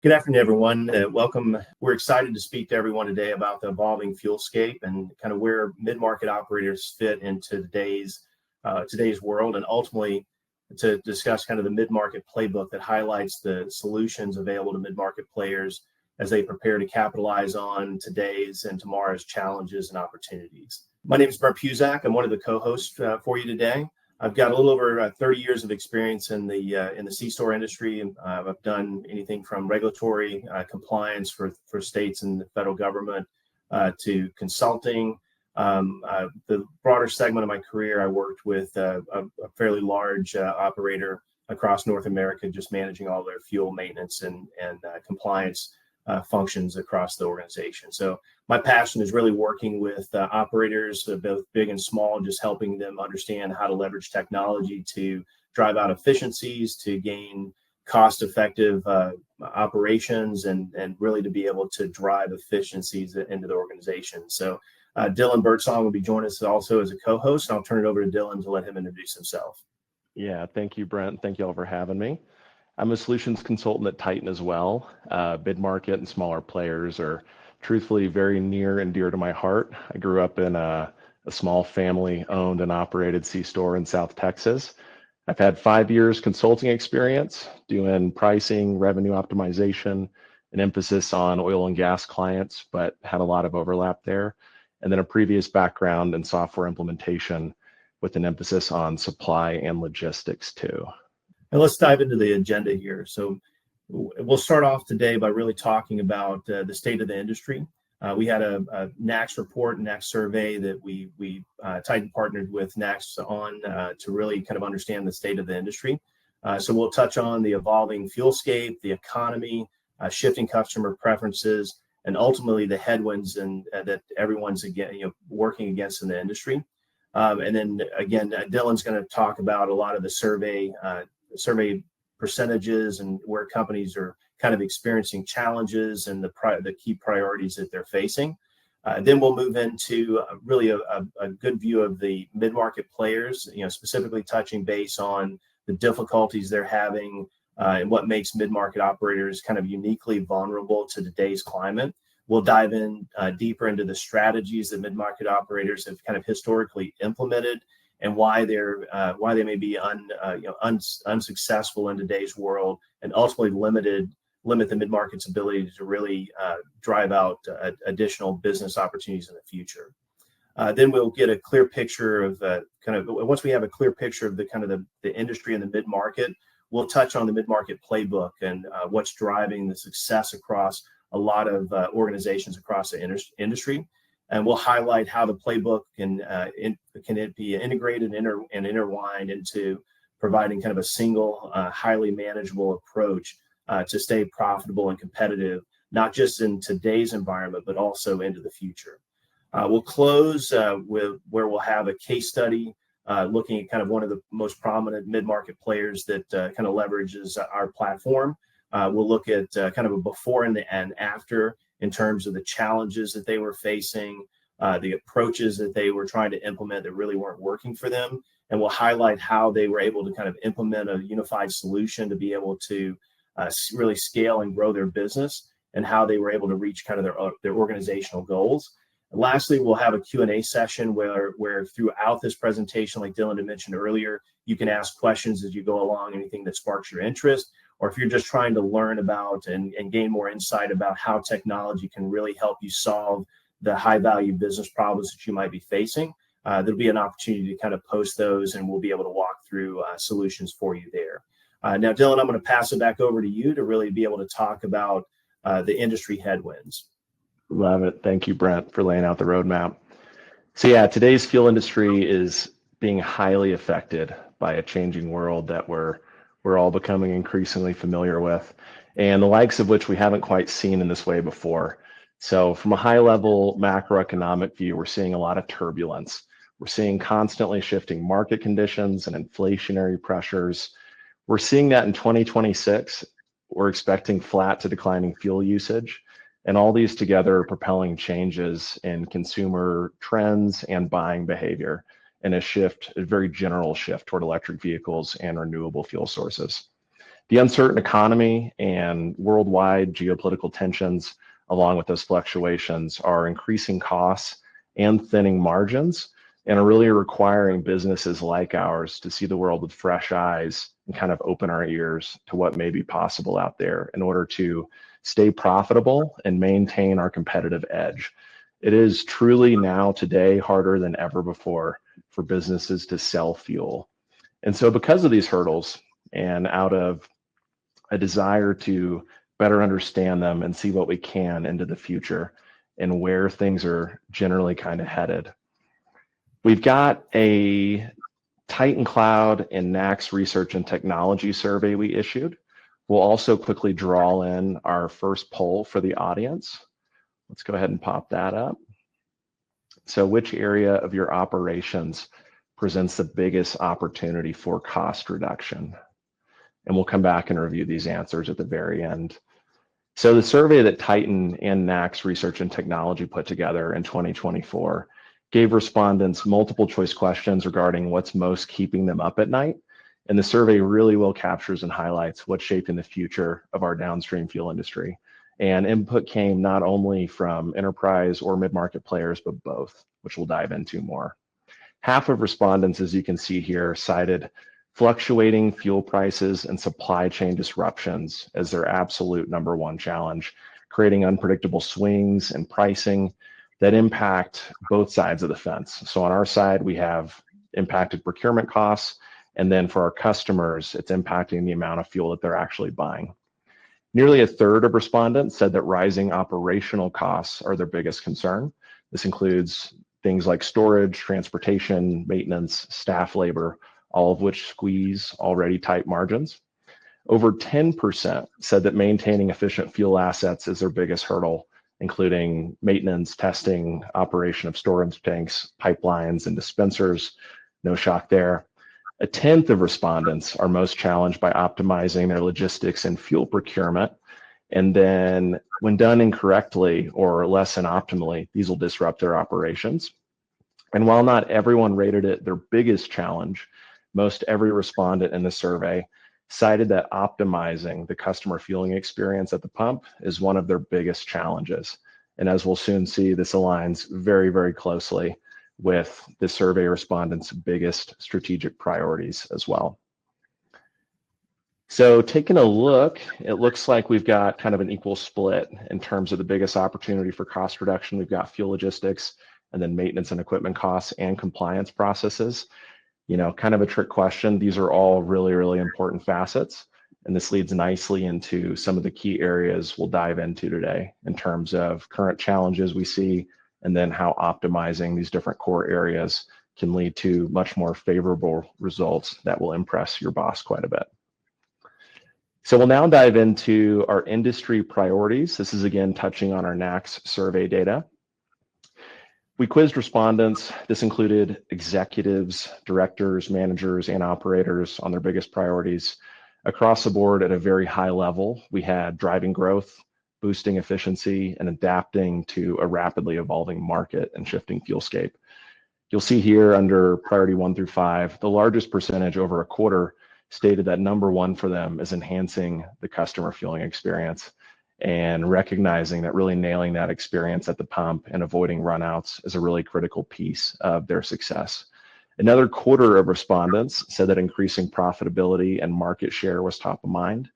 Good afternoon, everyone. Welcome. We're excited to speak to everyone today about the evolving fuelscape and kind of where mid-market operators fit into today's world, and ultimately to discuss kind of the mid-market playbook that highlights the solutions available to mid-market players as they prepare to capitalize on today's and tomorrow's challenges and opportunities. My name is Brent Puzak. I'm one of the co-hosts for you today. I've got a little over 30 years of experience in the C-store industry. I've done anything from regulatory compliance for states and the federal government to consulting. The broader segment of my career, I worked with a fairly large operator across North America, just managing all their fuel maintenance and compliance functions across the organization. So my passion is really working with operators, both big and small, just helping them understand how to leverage technology to drive out efficiencies, to gain cost-effective operations, and really to be able to drive efficiencies into the organization. So Dylan Birdsong will be joining us also as a co-host, and I'll turn it over to Dylan to let him introduce himself. Yeah, thank you, Brent. Thank you all for having me. I'm a solutions consultant at Titan as well. Mid-market and smaller players are truthfully very near and dear to my heart. I grew up in a small family-owned and operated C-store in South Texas. I've had 5 years consulting experience doing pricing, revenue optimization, an emphasis on oil and gas clients, but had a lot of overlap there. And then a previous background in software implementation with an emphasis on supply and logistics too. And let's dive into the agenda here. So we'll start off today by really talking about the state of the industry. We had a NACS report, NACS survey that we Titan partnered with NACS on to really kind of understand the state of the industry. So we'll touch on the evolving fuelscape, the economy, shifting customer preferences, and ultimately the headwinds that everyone's working against in the industry. And then again, Dylan's going to talk about a lot of the survey percentages and where companies are kind of experiencing challenges and the key priorities that they're facing. Then we'll move into really a good view of the mid-market players, specifically touching base on the difficulties they're having and what makes mid-market operators kind of uniquely vulnerable to today's climate. We'll dive in deeper into the strategies that mid-market operators have kind of historically implemented and why they may be unsuccessful in today's world, and ultimately limit the mid-market's ability to really drive out additional business opportunities in the future. Then we'll get a clear picture of once we have a clear picture of the industry and the mid-market, we'll touch on the mid-market playbook and what's driving the success across a lot of organizations across the industry. And we'll highlight how the playbook can be integrated and intertwined into providing kind of a single, highly manageable approach to stay profitable and competitive, not just in today's environment, but also into the future. We'll close with where we'll have a case study looking at kind of one of the most prominent mid-market players that kind of leverages our platform. We'll look at kind of a before and after in terms of the challenges that they were facing, the approaches that they were trying to implement that really weren't working for them. And we'll highlight how they were able to kind of implement a unified solution to be able to really scale and grow their business, and how they were able to reach kind of their organizational goals. And lastly, we'll have a Q&A session where throughout this presentation, like Dylan had mentioned earlier, you can ask questions as you go along, anything that sparks your interest, or if you're just trying to learn about and gain more insight about how technology can really help you solve the high-value business problems that you might be facing, there'll be an opportunity to kind of post those, and we'll be able to walk through solutions for you there. Now, Dylan, I'm going to pass it back over to you to really be able to talk about the industry headwinds. Love it. Thank you, Brent, for laying out the roadmap. So yeah, today's fuel industry is being highly affected by a changing world that we're all becoming increasingly familiar with, and the likes of which we haven't quite seen in this way before. So from a high level macroeconomic view, we're seeing a lot of turbulence. We're seeing constantly shifting market conditions and inflationary pressures. We're seeing that in 2026. We're expecting flat to declining fuel usage, and all these together are propelling changes in consumer trends and buying behavior, and a very general shift toward electric vehicles and renewable fuel sources. The uncertain economy and worldwide geopolitical tensions, along with those fluctuations, are increasing costs and thinning margins, and are really requiring businesses like ours to see the world with fresh eyes and kind of open our ears to what may be possible out there in order to stay profitable and maintain our competitive edge. It is truly now today harder than ever before for businesses to sell fuel. And so because of these hurdles, and out of a desire to better understand them and see what we can into the future and where things are generally kind of headed, we've got a Titan Cloud and NACS Research and Technology survey we issued. We'll also quickly draw in our first poll for the audience. Let's go ahead and pop that up. So which area of your operations presents the biggest opportunity for cost reduction? And we'll come back and review these answers at the very end. So the survey that Titan and NACS Research and Technology put together in 2024 gave respondents multiple choice questions regarding what's most keeping them up at night. And the survey really well captures and highlights what's shaping the future of our downstream fuel industry. And input came not only from enterprise or mid-market players, but both, which we'll dive into more. Half of respondents, as you can see here, cited fluctuating fuel prices and supply chain disruptions as their absolute number one challenge, creating unpredictable swings in pricing that impact both sides of the fence. So on our side, we have impacted procurement costs, and then for our customers, it's impacting the amount of fuel that they're actually buying. Nearly a third of respondents said that rising operational costs are their biggest concern. This includes things like storage, transportation, maintenance, staff labor, all of which squeeze already tight margins. Over 10% said that maintaining efficient fuel assets is their biggest hurdle, including maintenance, testing, operation of storage tanks, pipelines, and dispensers. No shock there. A tenth of respondents are most challenged by optimizing their logistics and fuel procurement. And then when done incorrectly or less than optimally, these will disrupt their operations. And while not everyone rated it their biggest challenge, most every respondent in the survey cited that optimizing the customer fueling experience at the pump is one of their biggest challenges. And as we'll soon see, this aligns very, very closely with the survey respondents' biggest strategic priorities as well. So taking a look, it looks like we've got kind of an equal split in terms of the biggest opportunity for cost reduction. We've got fuel logistics and then maintenance and equipment costs and compliance processes. You know, kind of a trick question. These are all really, really important facets. And this leads nicely into some of the key areas we'll dive into today in terms of current challenges we see, and then how optimizing these different core areas can lead to much more favorable results that will impress your boss quite a bit. So we'll now dive into our industry priorities. This is again touching on our NACS survey data. We quizzed respondents. This included executives, directors, managers, and operators on their biggest priorities. Across the board at a very high level, we had driving growth, boosting efficiency, and adapting to a rapidly evolving market and shifting fuelscape. You'll see here under priority 1 through 5, the largest percentage, over a quarter, stated that number one for them is enhancing the customer fueling experience and recognizing that really nailing that experience at the pump and avoiding runouts is a really critical piece of their success. Another quarter of respondents said that increasing profitability and market share was top of mind.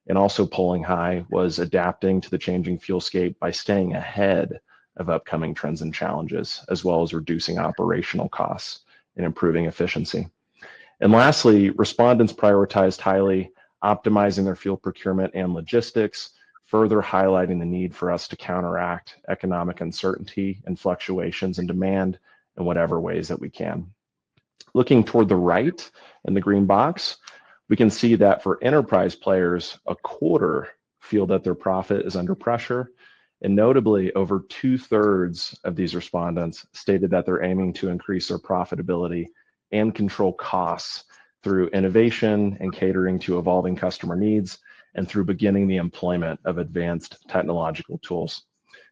And also polling high was adapting to the changing fuelscape by staying ahead of upcoming trends and challenges, as well as reducing operational costs and improving efficiency. And lastly, respondents prioritized highly optimizing their fuel procurement and logistics, further highlighting the need for us to counteract economic uncertainty and fluctuations in demand in whatever ways that we can. Looking toward the right in the green box, we can see that for enterprise players, a quarter feel that their profit is under pressure. And notably, over 2/3 of these respondents stated that they're aiming to increase their profitability and control costs through innovation and catering to evolving customer needs, and through beginning the employment of advanced technological tools.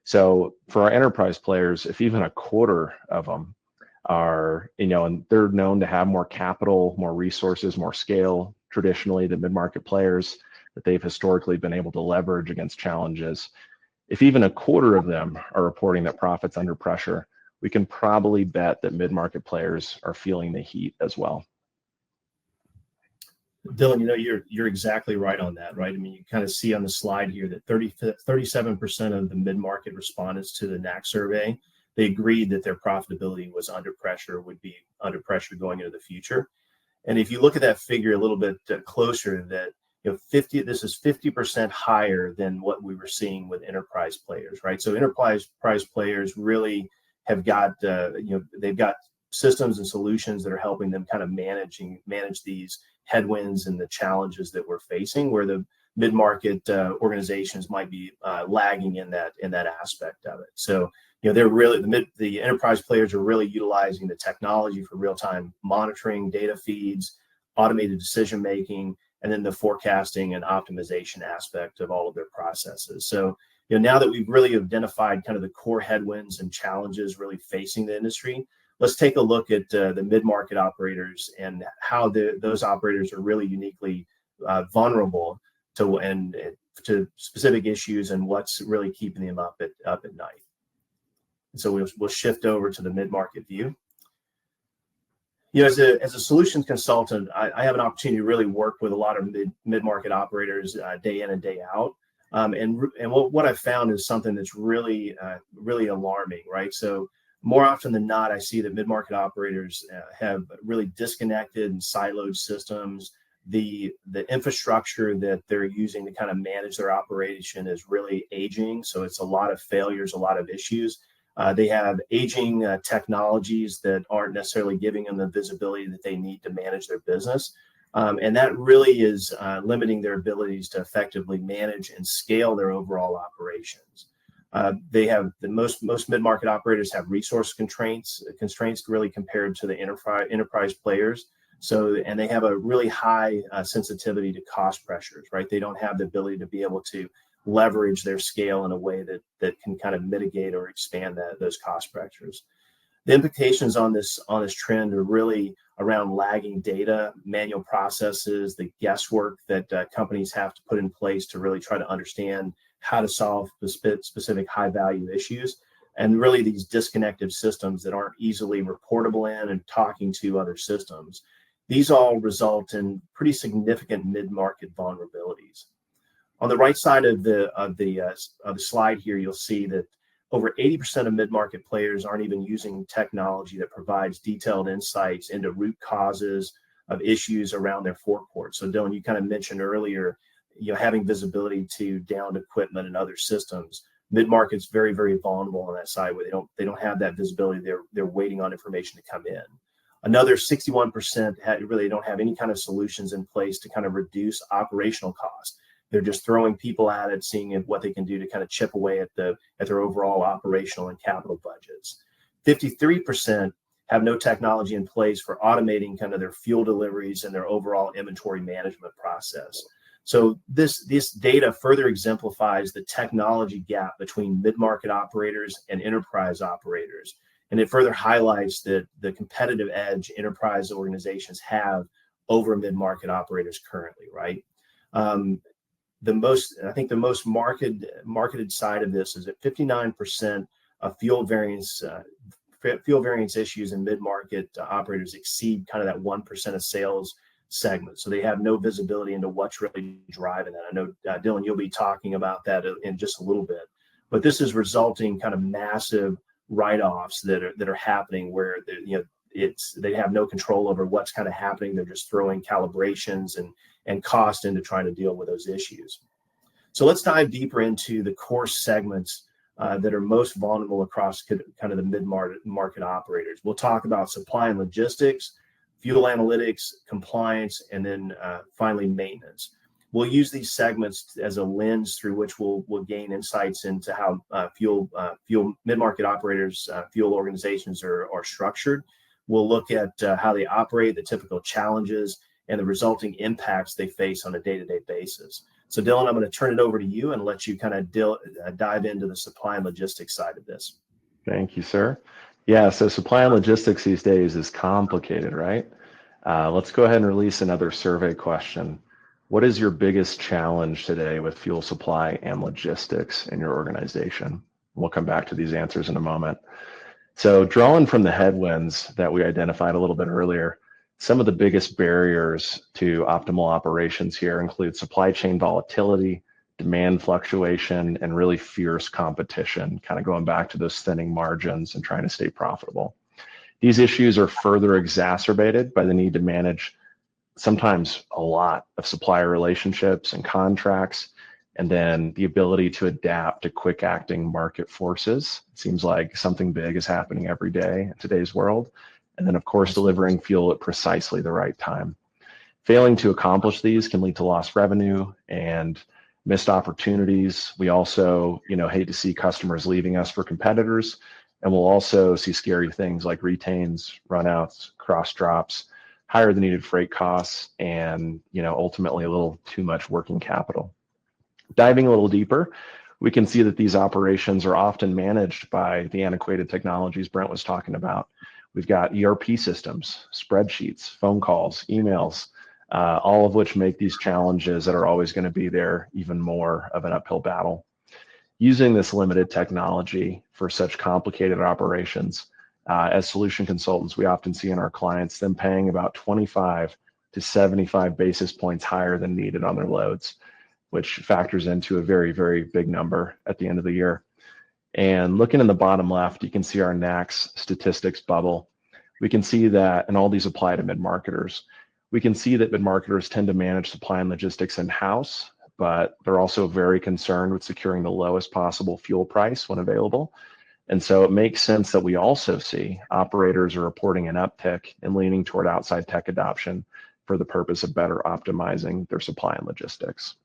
So for our enterprise players, if even a quarter of them are, and they're known to have more capital, more resources, more scale, traditionally the mid-market players that they've historically been able to leverage against challenges, if even a quarter of them are reporting that profits under pressure, we can probably bet that mid-market players are feeling the heat as well. Dylan, you're exactly right on that, right? I mean, you kind of see on the slide here that 37% of the mid-market respondents to the NAC survey, they agreed that their profitability was under pressure, would be under pressure going into the future. And if you look at that figure a little bit closer, that this is 50% higher than what we were seeing with enterprise players, right? So enterprise players really have got they've got systems and solutions that are helping them kind of manage these headwinds and the challenges that we're facing, where the mid-market organizations might be lagging in that aspect of it. So they're really the enterprise players are really utilizing the technology for real-time monitoring, data feeds, automated decision making, and then the forecasting and optimization aspect of all of their processes. So now that we've really identified kind of the core headwinds and challenges really facing the industry, let's take a look at the mid-market operators and how those operators are really uniquely vulnerable to specific issues and what's really keeping them up at night. And so we'll shift over to the mid-market view. As a solutions consultant, I have an opportunity to really work with a lot of mid-market operators day in and day out. And what I've found is something that's really alarming, right? So more often than not, I see that mid-market operators have really disconnected and siloed systems. The infrastructure that they're using to kind of manage their operation is really aging. So it's a lot of failures, a lot of issues. They have aging technologies that aren't necessarily giving them the visibility that they need to manage their business. And that really is limiting their abilities to effectively manage and scale their overall operations. They have most mid-market operators have resource constraints really compared to the enterprise players. So, and they have a really high sensitivity to cost pressures, right? They don't have the ability to be able to leverage their scale in a way that can kind of mitigate or expand those cost pressures. The implications on this trend are really around lagging data, manual processes, the guesswork that companies have to put in place to really try to understand how to solve specific high value issues, and really these disconnected systems that aren't easily reportable in and talking to other systems. These all result in pretty significant mid-market vulnerabilities. On the right side of the slide here, you'll see that over 80% of mid-market players aren't even using technology that provides detailed insights into root causes of issues around their forecourt. So Dylan, you kind of mentioned earlier, having visibility to downed equipment and other systems. Mid-market's very, very vulnerable on that side, where they don't have that visibility. They're waiting on information to come in. Another 61% really don't have any kind of solutions in place to kind of reduce operational costs. They're just throwing people at it, seeing what they can do to kind of chip away at their overall operational and capital budgets. 53% have no technology in place for automating kind of their fuel deliveries and their overall inventory management process. So this data further exemplifies the technology gap between mid-market operators and enterprise operators. And it further highlights the competitive edge enterprise organizations have over mid-market operators currently, right? The most marketed side of this is that 59% of fuel variance issues in mid-market operators exceed kind of that 1% of sales segment. So they have no visibility into what's really driving that. I know, Dylan, you'll be talking about that in just a little bit, but this is resulting kind of massive write-offs that are happening where they have no control over what's kind of happening. They're just throwing calibrations and cost into trying to deal with those issues. So let's dive deeper into the core segments that are most vulnerable across kind of the mid-market operators. We'll talk about supply and logistics, fuel analytics, compliance, and then finally maintenance. We'll use these segments as a lens through which we'll gain insights into how fuel mid-market operators, fuel organizations are structured. We'll look at how they operate, the typical challenges, and the resulting impacts they face on a day-to-day basis. So Dylan, I'm going to turn it over to you and let you kind of dive into the supply and logistics side of this. Thank you, sir. Yeah, so supply and logistics these days is complicated, right? Let's go ahead and release another survey question. What is your biggest challenge today with fuel supply and logistics in your organization? We'll come back to these answers in a moment. So drawing from the headwinds that we identified a little bit earlier, some of the biggest barriers to optimal operations here include supply chain volatility, demand fluctuation, and really fierce competition, kind of going back to those thinning margins and trying to stay profitable. These issues are further exacerbated by the need to manage sometimes a lot of supplier relationships and contracts, and then the ability to adapt to quick acting market forces. It seems like something big is happening every day in today's world. And then of course, delivering fuel at precisely the right time. Failing to accomplish these can lead to lost revenue and missed opportunities. We also, hate to see customers leaving us for competitors. And we'll also see scary things like retains, runouts, cross drops, higher than needed freight costs, and ultimately a little too much working capital. Diving a little deeper, we can see that these operations are often managed by the antiquated technologies Brent was talking about. We've got ERP systems, spreadsheets, phone calls, emails, all of which make these challenges that are always going to be there even more of an uphill battle. Using this limited technology for such complicated operations, as solution consultants, we often see in our clients them paying about 25 to 75 basis points higher than needed on their loads, which factors into a very, very big number at the end of the year. And looking in the bottom left, you can see our NACS statistics bubble. We can see that, and all these apply to mid-marketers. We can see that mid-marketers tend to manage supply and logistics in-house, but they're also very concerned with securing the lowest possible fuel price when available. And so it makes sense that we also see operators are reporting an uptick and leaning toward outside tech adoption for the purpose of better optimizing their supply and logistics.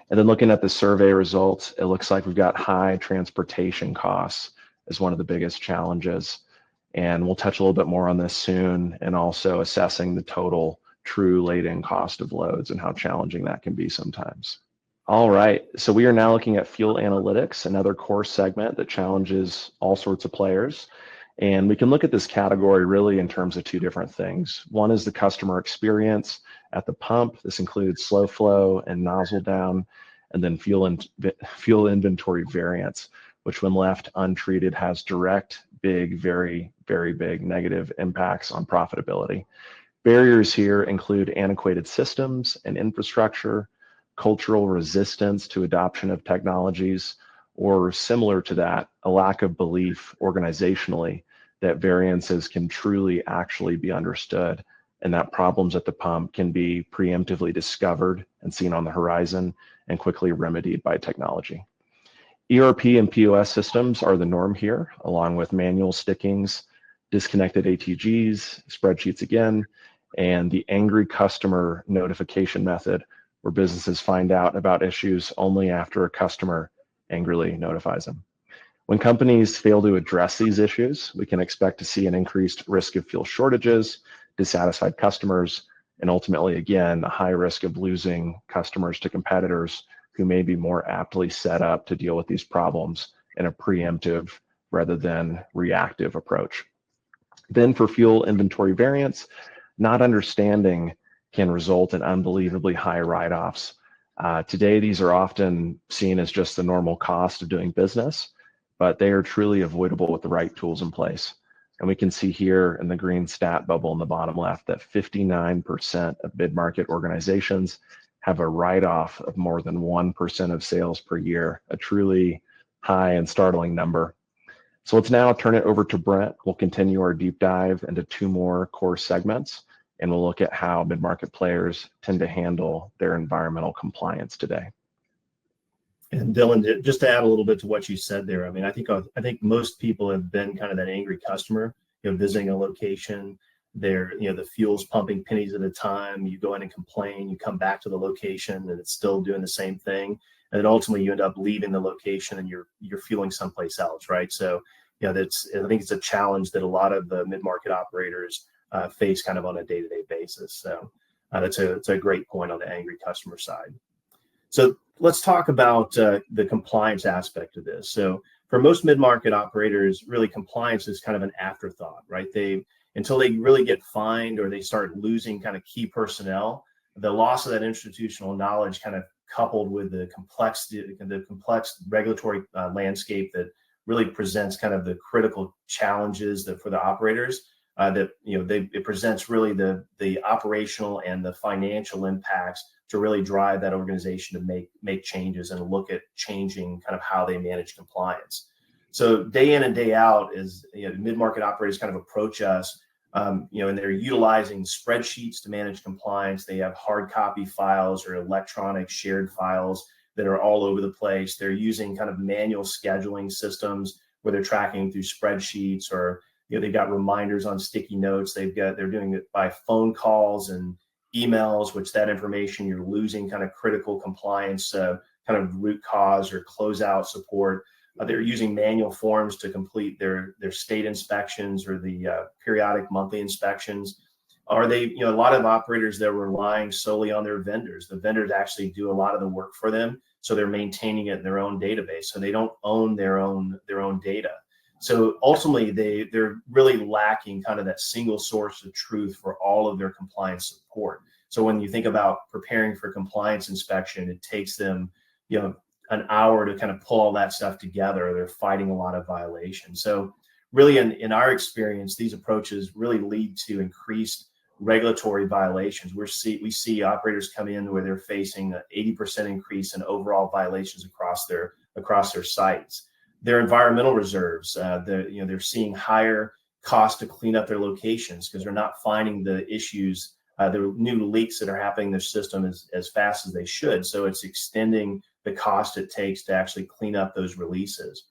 And then looking at the survey results, it looks like we've got high transportation costs as one of the biggest challenges. And we'll touch a little bit more on this soon, and also assessing the total true laid-in cost of loads and how challenging that can be sometimes. All right, so we are now looking at fuel analytics, another core segment that challenges all sorts of players. And we can look at this category really in terms of two different things. One is the customer experience at the pump. This includes slow flow and nozzle down, and then fuel inventory variance, which when left untreated has direct, big, very, very big negative impacts on profitability. Barriers here include antiquated systems and infrastructure, cultural resistance to adoption of technologies, or similar to that, a lack of belief organizationally that variances can truly actually be understood, and that problems at the pump can be preemptively discovered and seen on the horizon and quickly remedied by technology. ERP and POS systems are the norm here, along with manual stickings, disconnected ATGs, spreadsheets again, and the angry customer notification method, where businesses find out about issues only after a customer angrily notifies them. When companies fail to address these issues, we can expect to see an increased risk of fuel shortages, dissatisfied customers, and ultimately, again, a high risk of losing customers to competitors who may be more aptly set up to deal with these problems in a preemptive rather than reactive approach. Then for fuel inventory variance, not understanding can result in unbelievably high write-offs. Today, these are often seen as just the normal cost of doing business, but they are truly avoidable with the right tools in place. And we can see here in the green stat bubble in the bottom left that 59% of mid-market organizations have a write-off of more than 1% of sales per year, a truly high and startling number. So let's now turn it over to Brent. We'll continue our deep dive into two more core segments, and we'll look at how mid-market players tend to handle their environmental compliance today. And Dylan, just to add a little bit to what you said there, I mean, I think most people have been kind of that angry customer, visiting a location, the fuel's pumping pennies at a time, you go in and complain, you come back to the location and it's still doing the same thing. And then ultimately you end up leaving the location and you're fueling someplace else, right? So, I think it's a challenge that a lot of the mid-market operators face kind of on a day-to-day basis. So it's a great point on the angry customer side. So let's talk about the compliance aspect of this. So for most mid-market operators, really compliance is kind of an afterthought, right? until they really get fined or they start losing kind of key personnel. The loss of that institutional knowledge, kind of coupled with the complex regulatory landscape that really presents kind of the critical challenges that for the operators, it presents really the operational and the financial impacts to really drive that organization to make changes and look at changing kind of how they manage compliance. So day in and day out, is mid-market operators kind of approach us, and they're utilizing spreadsheets to manage compliance. They have hard copy files or electronic shared files that are all over the place. They're using kind of manual scheduling systems where they're tracking through spreadsheets, or they've got reminders on sticky notes. They're doing it by phone calls and emails, which that information you're losing kind of critical compliance, kind of root cause or closeout support. They're using manual forms to complete their state inspections or the periodic monthly inspections. Are they, a lot of operators that are relying solely on their vendors. The vendors actually do a lot of the work for them, so they're maintaining it in their own database. So they don't own their own data. So ultimately, they're really lacking kind of that single source of truth for all of their compliance support. So when you think about preparing for compliance inspection, it takes them, an hour to kind of pull all that stuff together. They're fighting a lot of violations. So really, in our experience, these approaches really lead to increased regulatory violations. We see operators come in where they're facing an 80% increase in overall violations across their sites. Their environmental reserves, they're seeing higher costs to clean up their locations because they're not finding the issues, the new leaks that are happening in their system as fast as they should. So it's extending the cost it takes to actually clean up those releases.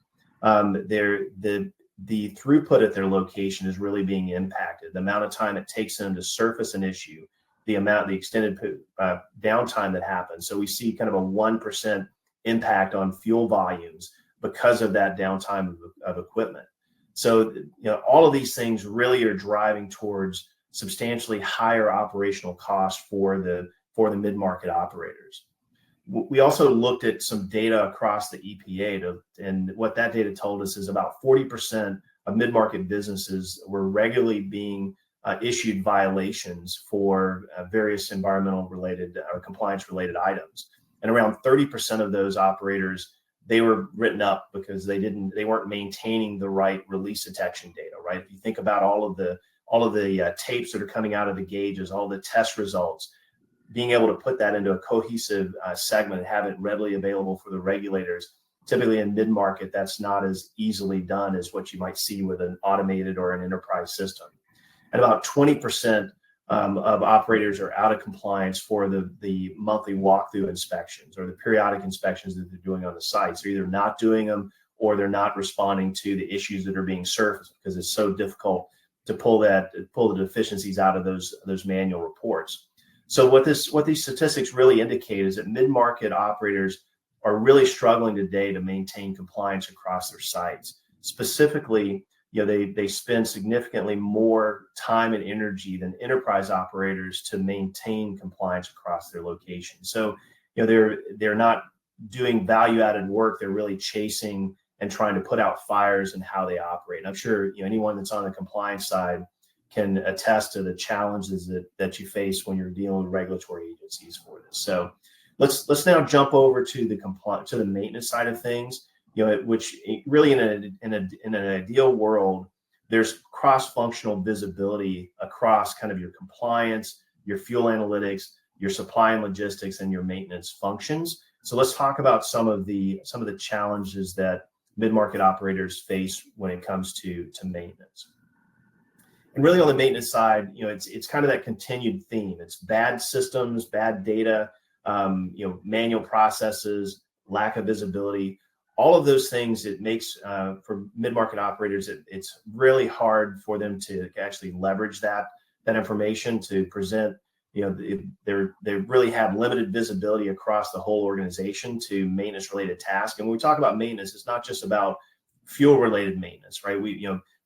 The throughput at their location is really being impacted. The amount of time it takes them to surface an issue, the extended downtime that happens. So we see kind of a 1% impact on fuel volumes because of that downtime of equipment. So all of these things really are driving towards substantially higher operational costs for the mid-market operators. We also looked at some data across the EPA, and what that data told us is about 40% of mid-market businesses were regularly being issued violations for various environmental related or compliance related items. And around 30% of those operators, they were written up because they weren't maintaining the right release detection data, right? If you think about all of the tapes that are coming out of the gauges, all the test results, being able to put that into a cohesive segment and have it readily available for the regulators. Typically in mid-market, that's not as easily done as what you might see with an automated or an enterprise system. And about 20% of operators are out of compliance for the monthly walkthrough inspections or the periodic inspections that they're doing on the sites. They're either not doing them or they're not responding to the issues that are being surfaced because it's so difficult to pull the deficiencies out of those manual reports. So what these statistics really indicate is that mid-market operators are really struggling today to maintain compliance across their sites. Specifically, they spend significantly more time and energy than enterprise operators to maintain compliance across their location. So, they're not doing value-added work. They're really chasing and trying to put out fires in how they operate. And I'm sure anyone that's on the compliance side can attest to the challenges that you face when you're dealing with regulatory agencies for this. So let's now jump over to the maintenance side of things. Which really in an ideal world, there's cross-functional visibility across kind of your compliance, your fuel analytics, your supply and logistics, and your maintenance functions. So let's talk about some of the challenges that mid-market operators face when it comes to maintenance. And really on the maintenance side, it's kind of that continued theme. It's bad systems, bad data, manual processes, lack of visibility. All of those things, it makes for mid-market operators, it's really hard for them to actually leverage that information to present. They really have limited visibility across the whole organization to maintenance-related tasks. And when we talk about maintenance, it's not just about fuel-related maintenance, right?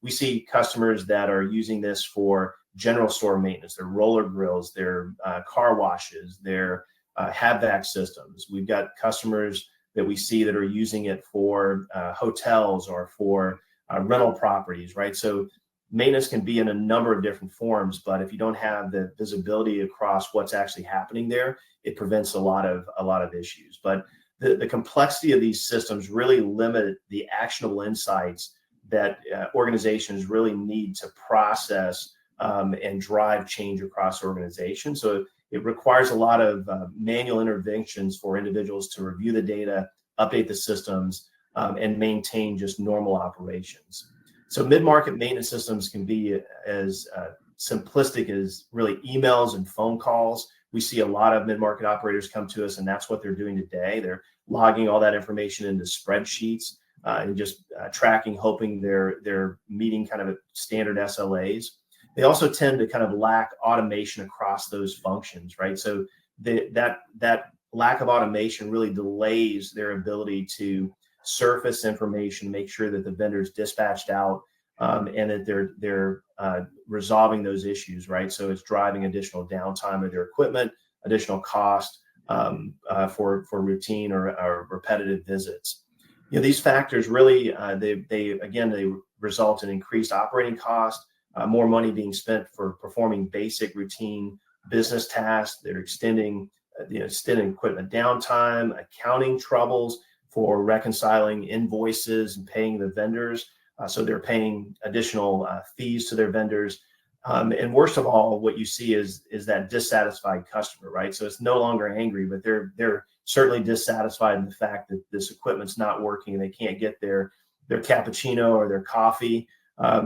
We see customers that are using this for general store maintenance, their roller grills, their car washes, their HVAC systems. We've got customers that we see that are using it for hotels or for rental properties, right? So maintenance can be in a number of different forms, but if you don't have the visibility across what's actually happening there, it prevents a lot of issues. But the complexity of these systems really limit the actionable insights that organizations really need to process and drive change across organizations. So it requires a lot of manual interventions for individuals to review the data, update the systems, and maintain just normal operations. So mid-market maintenance systems can be as simplistic as really emails and phone calls. We see a lot of mid-market operators come to us, and that's what they're doing today. They're logging all that information into spreadsheets and just tracking, hoping they're meeting kind of standard SLAs. They also tend to kind of lack automation across those functions, right? So that lack of automation really delays their ability to surface information, make sure that the vendor's dispatched out, and that they're resolving those issues, right? So it's driving additional downtime of their equipment, additional cost for routine or repetitive visits. These factors really they result in increased operating costs, more money being spent for performing basic routine business tasks. They're extending equipment downtime, accounting troubles for reconciling invoices and paying the vendors. So they're paying additional fees to their vendors. And worst of all, what you see is that dissatisfied customer, right? So it's no longer angry, but they're certainly dissatisfied in the fact that this equipment's not working. They can't get their cappuccino or their coffee.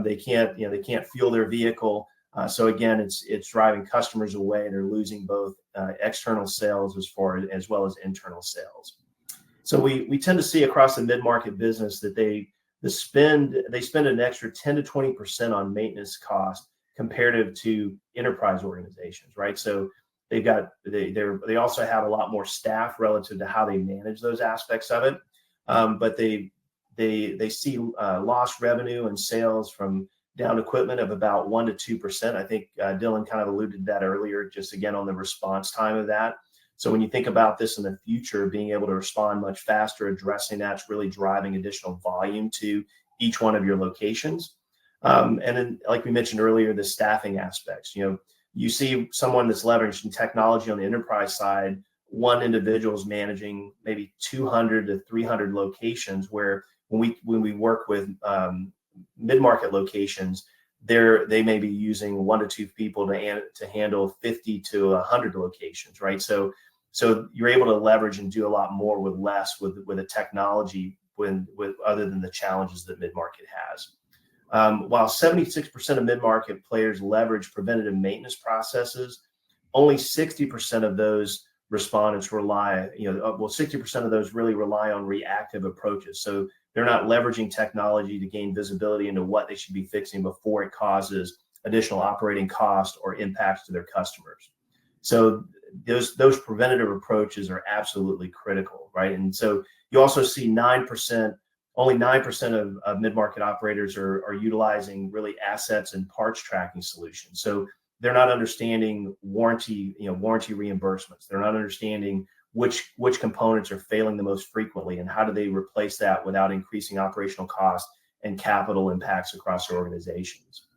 They can't fuel their vehicle. So again, it's driving customers away. They're losing both external sales as well as internal sales. So we tend to see across the mid-market business that they spend an extra 10 to 20% on maintenance costs comparative to enterprise organizations, right? So they also have a lot more staff relative to how they manage those aspects of it, but they see lost revenue and sales from down equipment of about 1 to 2%. I think Dylan kind of alluded to that earlier, just again on the response time of that. So when you think about this in the future, being able to respond much faster, addressing that's really driving additional volume to each one of your locations. And then, like we mentioned earlier, the staffing aspects. You see someone that's leveraging technology on the enterprise side. One individual is managing maybe 200 to 300 locations, where when we work with mid-market locations, they may be using 1 to 2 people to handle 50 to 100 locations, right? So you're able to leverage and do a lot more with less with a technology with other than the challenges that mid-market has. While 76% of mid-market players leverage preventative maintenance processes, only 60% of those respondents 60% of those really rely on reactive approaches. So they're not leveraging technology to gain visibility into what they should be fixing before it causes additional operating costs or impacts to their customers. So those preventative approaches are absolutely critical, right? And so you also see only 9% of mid-market operators are utilizing really assets and parts tracking solutions. So they're not understanding warranty reimbursements. They're not understanding which components are failing the most frequently and how do they replace that without increasing operational costs and capital impacts across their organizations.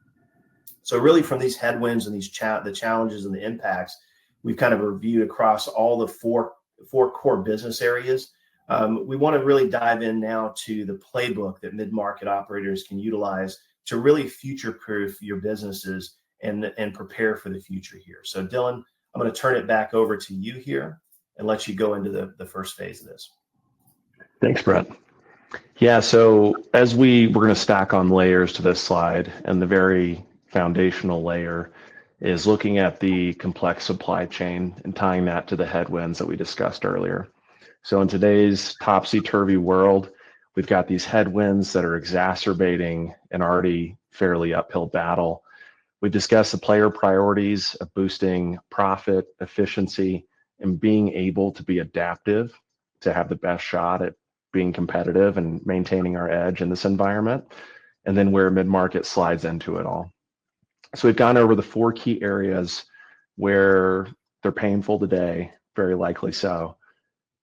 So really, from these headwinds and the challenges and the impacts, we've kind of reviewed across all the four core business areas. We want to really dive in now to the playbook that mid-market operators can utilize to really future-proof your businesses and prepare for the future here. So Dylan, I'm going to turn it back over to you here and let you go into the first phase of this. Thanks, Brett. Yeah, so as we're going to stack on layers to this slide, and the very foundational layer is looking at the complex supply chain and tying that to the headwinds that we discussed earlier. So in today's topsy-turvy world, we've got these headwinds that are exacerbating an already fairly uphill battle. We discussed the player priorities of boosting profit, efficiency, and being able to be adaptive to have the best shot at being competitive and maintaining our edge in this environment, and then where mid-market slides into it all. So we've gone over the 4 key areas where they're painful today, very likely so,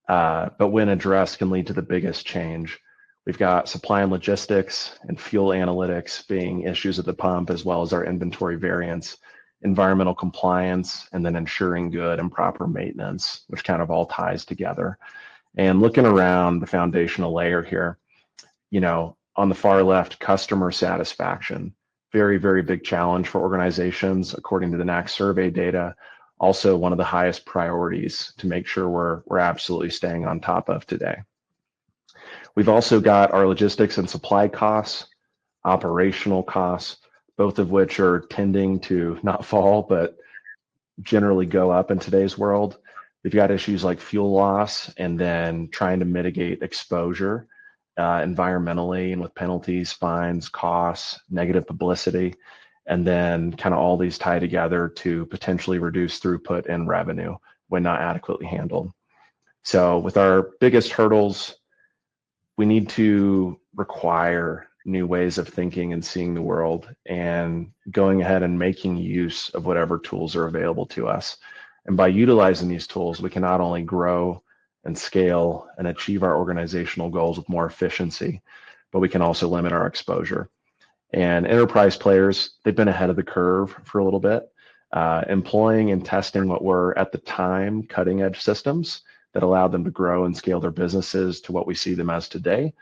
but when addressed can lead to the biggest change. We've got supply and logistics and fuel analytics being issues at the pump, as well as our inventory variance, environmental compliance, and then ensuring good and proper maintenance, which kind of all ties together. And looking around the foundational layer here, on the far left, customer satisfaction, very, very big challenge for organizations, according to the NAC survey data. Also one of the highest priorities to make sure we're absolutely staying on top of today. We've also got our logistics and supply costs, operational costs, both of which are tending to not fall, but generally go up in today's world. We've got issues like fuel loss and then trying to mitigate exposure environmentally and with penalties, fines, costs, negative publicity, and then kind of all these tie together to potentially reduce throughput and revenue when not adequately handled. So with our biggest hurdles, we need to require new ways of thinking and seeing the world and going ahead and making use of whatever tools are available to us. And by utilizing these tools, we can not only grow and scale and achieve our organizational goals with more efficiency, but we can also limit our exposure. And enterprise players, they've been ahead of the curve for a little bit, employing and testing what were at the time cutting edge systems that allowed them to grow and scale their businesses to what we see them as today.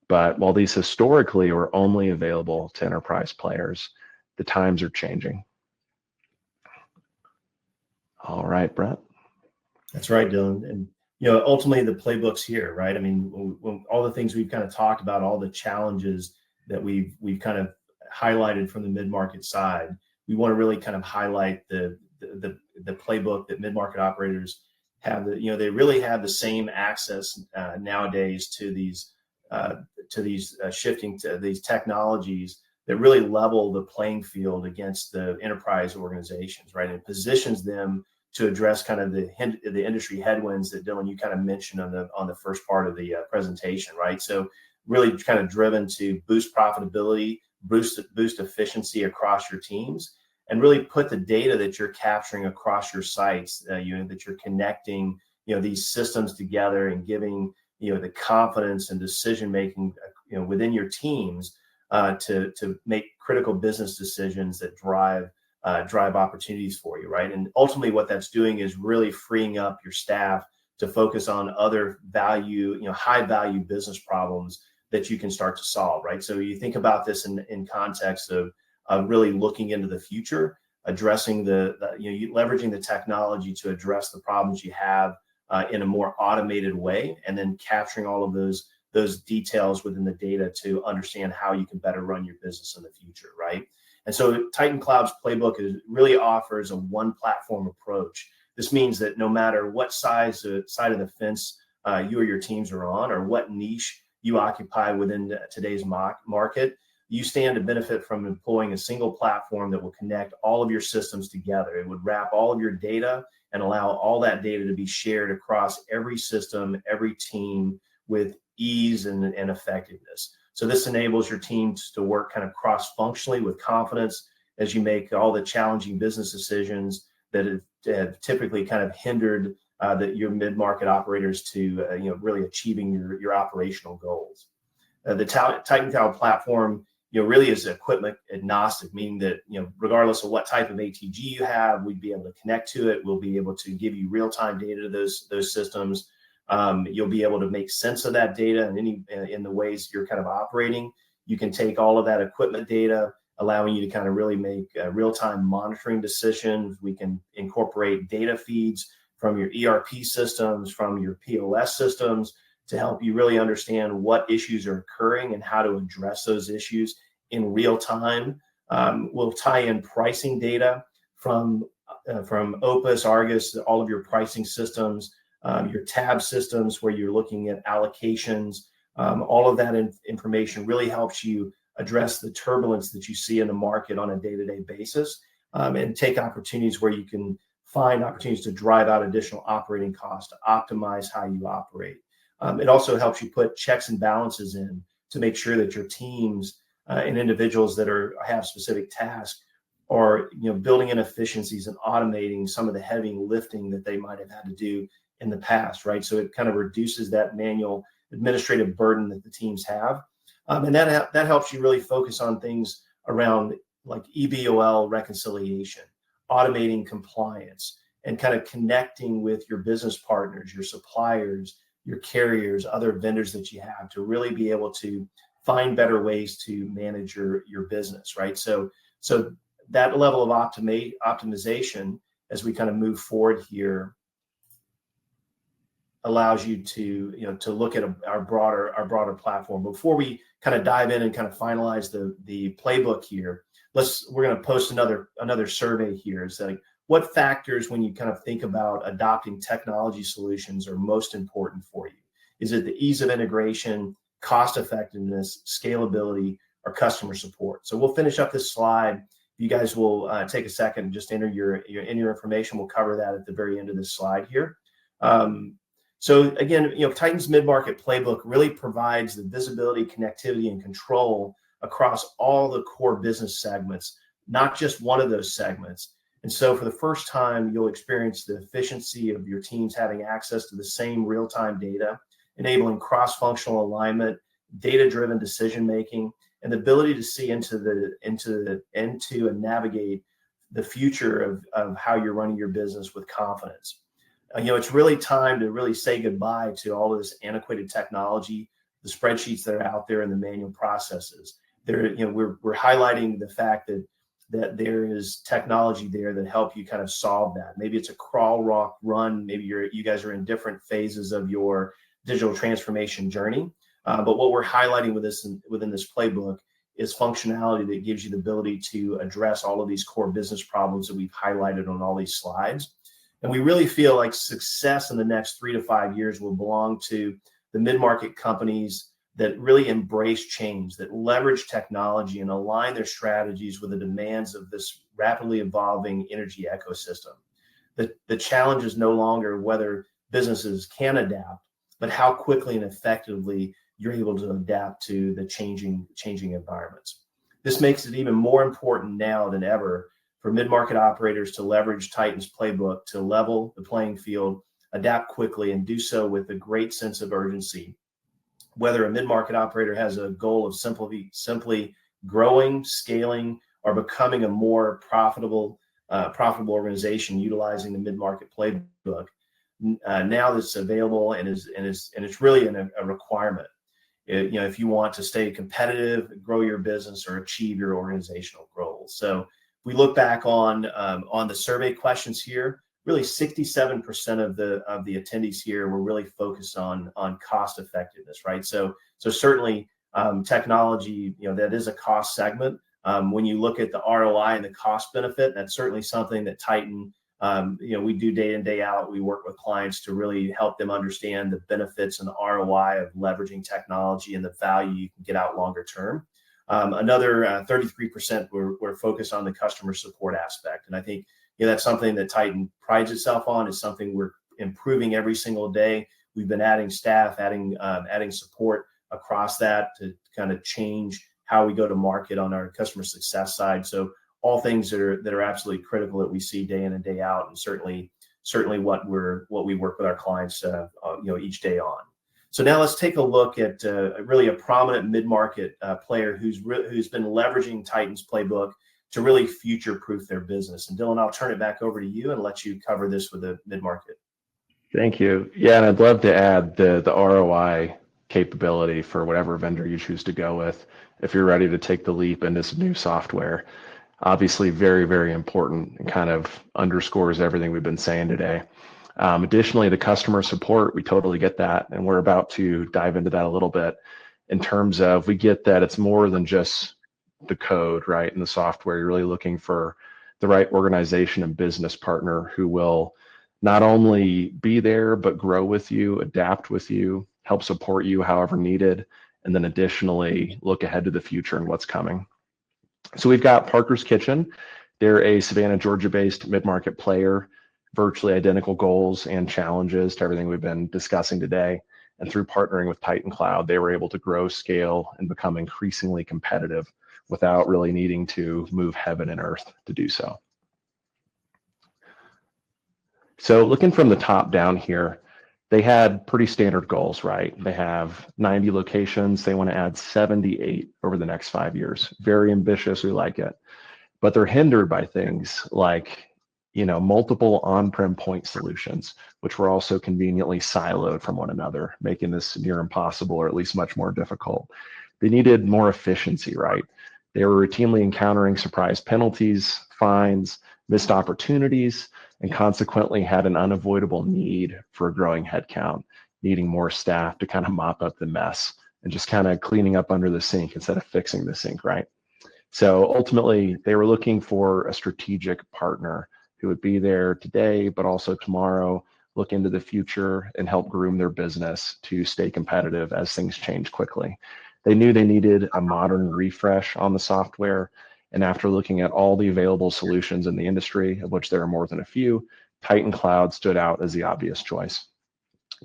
But while these historically were only available to enterprise players, the times are changing. All right, Brett. That's right, Dylan. And ultimately the playbook's here, right? I mean, when all the things we've kind of talked about, all the challenges that we've kind of highlighted from the mid-market side, we want to really kind of highlight the playbook that mid-market operators have. They really have the same access nowadays to these shifting to these technologies that really level the playing field against the enterprise organizations, right? And it positions them to address kind of the industry headwinds that Dylan, you kind of mentioned on the first part of the presentation, right? So really kind of driven to boost profitability, boost efficiency across your teams, and really put the data that you're capturing across your sites, that you're connecting, these systems together and giving, the confidence and decision making, within your teams to make critical business decisions that drive opportunities for you, right? And ultimately what that's doing is really freeing up your staff to focus on other value, high value business problems that you can start to solve, right? So you think about this in context of really looking into the future, addressing leveraging the technology to address the problems you have in a more automated way, and then capturing all of those details within the data to understand how you can better run your business in the future, right? And so Titan Cloud's playbook really offers a one platform approach. This means that no matter what side of the fence you or your teams are on, or what niche you occupy within today's market, you stand to benefit from employing a single platform that will connect all of your systems together. It would wrap all of your data and allow all that data to be shared across every system, every team with ease and effectiveness. So this enables your teams to work kind of cross-functionally with confidence as you make all the challenging business decisions that have typically kind of hindered your mid-market operators to really achieving your operational goals. The Titan Cloud platform really is equipment agnostic, meaning that regardless of what type of ATG you have, we'd be able to connect to it. We'll be able to give you real-time data to those systems. You'll be able to make sense of that data in the ways you're kind of operating. You can take all of that equipment data, allowing you to kind of really make real-time monitoring decisions. We can incorporate data feeds from your ERP systems, from your POS systems, to help you really understand what issues are occurring and how to address those issues in real time. We'll tie in pricing data from Opus, Argus, all of your pricing systems, your tab systems where you're looking at allocations. All of that information really helps you address the turbulence that you see in the market on a day-to-day basis, and take opportunities where you can find opportunities to drive out additional operating costs to optimize how you operate. It also helps you put checks and balances in to make sure that your teams and individuals that have specific tasks are building in efficiencies and automating some of the heavy lifting that they might have had to do in the past, right? So it kind of reduces that manual administrative burden that the teams have. And that helps you really focus on things around like EBOL reconciliation, automating compliance, and kind of connecting with your business partners, your suppliers, your carriers, other vendors that you have to really be able to find better ways to manage your business, right? So that level of optimization as we kind of move forward here allows you to look at our broader platform. Before we kind of dive in and kind of finalize the playbook here, we're going to post another survey here. It's like, what factors, when you kind of think about adopting technology solutions, are most important for you? Is it the ease of integration, cost effectiveness, scalability, or customer support? So we'll finish up this slide. You guys will take a second and just enter your information. We'll cover that at the very end of this slide here. So again, Titan's mid-market playbook really provides the visibility, connectivity, and control across all the core business segments, not just one of those segments. And so for the first time, you'll experience the efficiency of your teams having access to the same real-time data, enabling cross-functional alignment, data-driven decision-making, and the ability to see into and navigate the future of how you're running your business with confidence. It's really time to really say goodbye to all of this antiquated technology, the spreadsheets that are out there, and the manual processes. We're highlighting the fact that there is technology there that help you kind of solve that. Maybe it's a crawl, walk, run. Maybe you guys are in different phases of your digital transformation journey. But what we're highlighting within this playbook is functionality that gives you the ability to address all of these core business problems that we've highlighted on all these slides. And we really feel like success in the next 3 to 5 years will belong to the mid-market companies that really embrace change, that leverage technology and align their strategies with the demands of this rapidly evolving energy ecosystem. The challenge is no longer whether businesses can adapt, but how quickly and effectively you're able to adapt to the changing environments. This makes it even more important now than ever for mid-market operators to leverage Titan's playbook to level the playing field, adapt quickly, and do so with a great sense of urgency. Whether a mid-market operator has a goal of simply growing, scaling, or becoming a more profitable organization utilizing the mid-market playbook, now that's available and it's really a requirement. If you want to stay competitive, grow your business, or achieve your organizational goals. So we look back on the survey questions here. Really, 67% of the attendees here were really focused on cost effectiveness, right? So certainly technology, that is a cost segment. When you look at the ROI and the cost benefit, that's certainly something that Titan, we do day in, day out. We work with clients to really help them understand the benefits and the ROI of leveraging technology and the value you can get out longer term. Another 33% were focused on the customer support aspect. And I think that's something that Titan prides itself on. Is something we're improving every single day. We've been adding staff, adding support across that to kind of change how we go to market on our customer success side. So all things that are absolutely critical that we see day in and day out, and certainly what we work with our clients each day on. So now let's take a look at really a prominent mid-market player who's been leveraging Titan's playbook to really future-proof their business. And Dylan, I'll turn it back over to you and let you cover this with the mid-market. Thank you. Yeah, and I'd love to add the ROI capability for whatever vendor you choose to go with if you're ready to take the leap into some new software. Obviously, very, very important, and kind of underscores everything we've been saying today. Additionally, the customer support, we totally get that, and we're about to dive into that a little bit in terms of we get that it's more than just the code, right, and the software. You're really looking for the right organization and business partner who will not only be there, but grow with you, adapt with you, help support you however needed, and then additionally look ahead to the future and what's coming. So we've got Parker's Kitchen. They're a Savannah, Georgia-based mid-market player, virtually identical goals and challenges to everything we've been discussing today. And through partnering with Titan Cloud, they were able to grow, scale, and become increasingly competitive without really needing to move heaven and earth to do so. So looking from the top down here, they had pretty standard goals, right? They have 90 locations. They want to add 78 over the next 5 years. Very ambitious. We like it. But they're hindered by things like, multiple on-prem point solutions, which were also conveniently siloed from one another, making this near impossible, or at least much more difficult. They needed more efficiency, right? They were routinely encountering surprise penalties, fines, missed opportunities, and consequently had an unavoidable need for a growing headcount, needing more staff to kind of mop up the mess and just kind of cleaning up under the sink instead of fixing the sink, right? So ultimately, they were looking for a strategic partner who would be there today, but also tomorrow, look into the future and help groom their business to stay competitive as things change quickly. They knew they needed a modern refresh on the software. And after looking at all the available solutions in the industry, of which there are more than a few, Titan Cloud stood out as the obvious choice.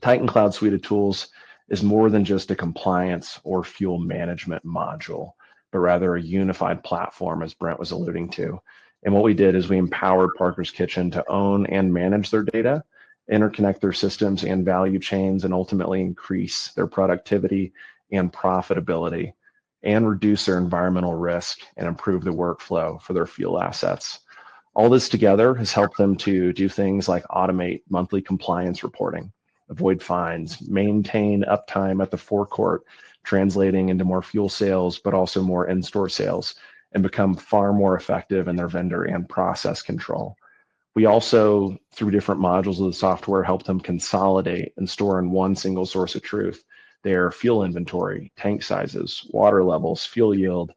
Titan Cloud suite of tools is more than just a compliance or fuel management module, but rather a unified platform, as Brent was alluding to. And what we did is we empowered Parker's Kitchen to own and manage their data, interconnect their systems and value chains, and ultimately increase their productivity and profitability, and reduce their environmental risk and improve the workflow for their fuel assets. All this together has helped them to do things like automate monthly compliance reporting, avoid fines, maintain uptime at the forecourt, translating into more fuel sales, but also more in-store sales, and become far more effective in their vendor and process control. We also, through different modules of the software, help them consolidate and store in one single source of truth their fuel inventory, tank sizes, water levels, fuel yield,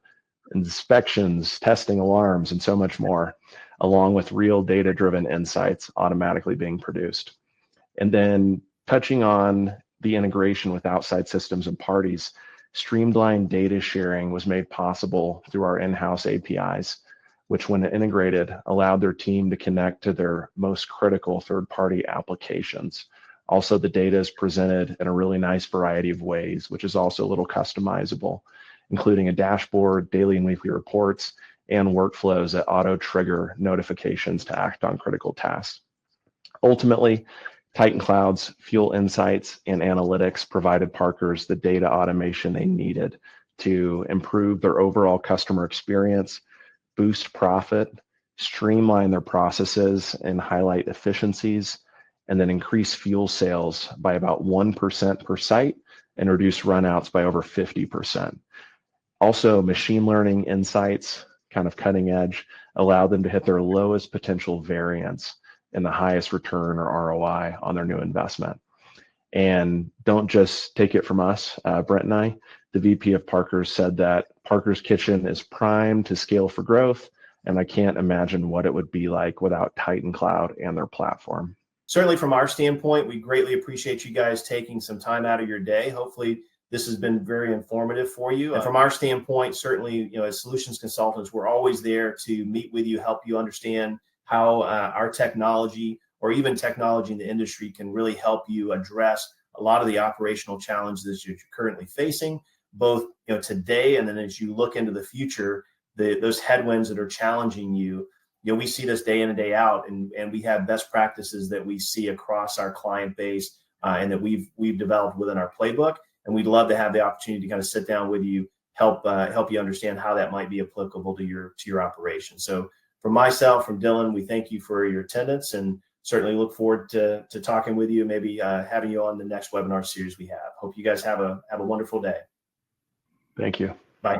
inspections, testing alarms, and so much more, along with real data-driven insights automatically being produced. And then touching on the integration with outside systems and parties, streamlined data sharing was made possible through our in-house APIs, which when integrated allowed their team to connect to their most critical third-party applications. Also, the data is presented in a really nice variety of ways, which is also a little customizable, including a dashboard, daily and weekly reports, and workflows that auto-trigger notifications to act on critical tasks. Ultimately, Titan Cloud's fuel insights and analytics provided Parker's the data automation they needed to improve their overall customer experience, boost profit, streamline their processes and highlight efficiencies, and then increase fuel sales by about 1% per site and reduce runouts by over 50%. Also, machine learning insights, kind of cutting edge, allow them to hit their lowest potential variance and the highest return or ROI on their new investment. And don't just take it from us, Brent and I, the VP of Parker's said that Parker's Kitchen is primed to scale for growth, and I can't imagine what it would be like without Titan Cloud and their platform. Certainly from our standpoint, we greatly appreciate you guys taking some time out of your day. Hopefully this has been very informative for you. And from our standpoint, certainly, as solutions consultants, we're always there to meet with you, help you understand how our technology or even technology in the industry can really help you address a lot of the operational challenges you're currently facing, both today and then as you look into the future, those headwinds that are challenging you. We see this day in and day out, and we have best practices that we see across our client base and that we've developed within our playbook. And we'd love to have the opportunity to kind of sit down with you, help you understand how that might be applicable to your operation. So from myself, from Dylan, we thank you for your attendance and certainly look forward to talking with you, maybe having you on the next webinar series we have. Hope you guys have a wonderful day. Thank you. Bye.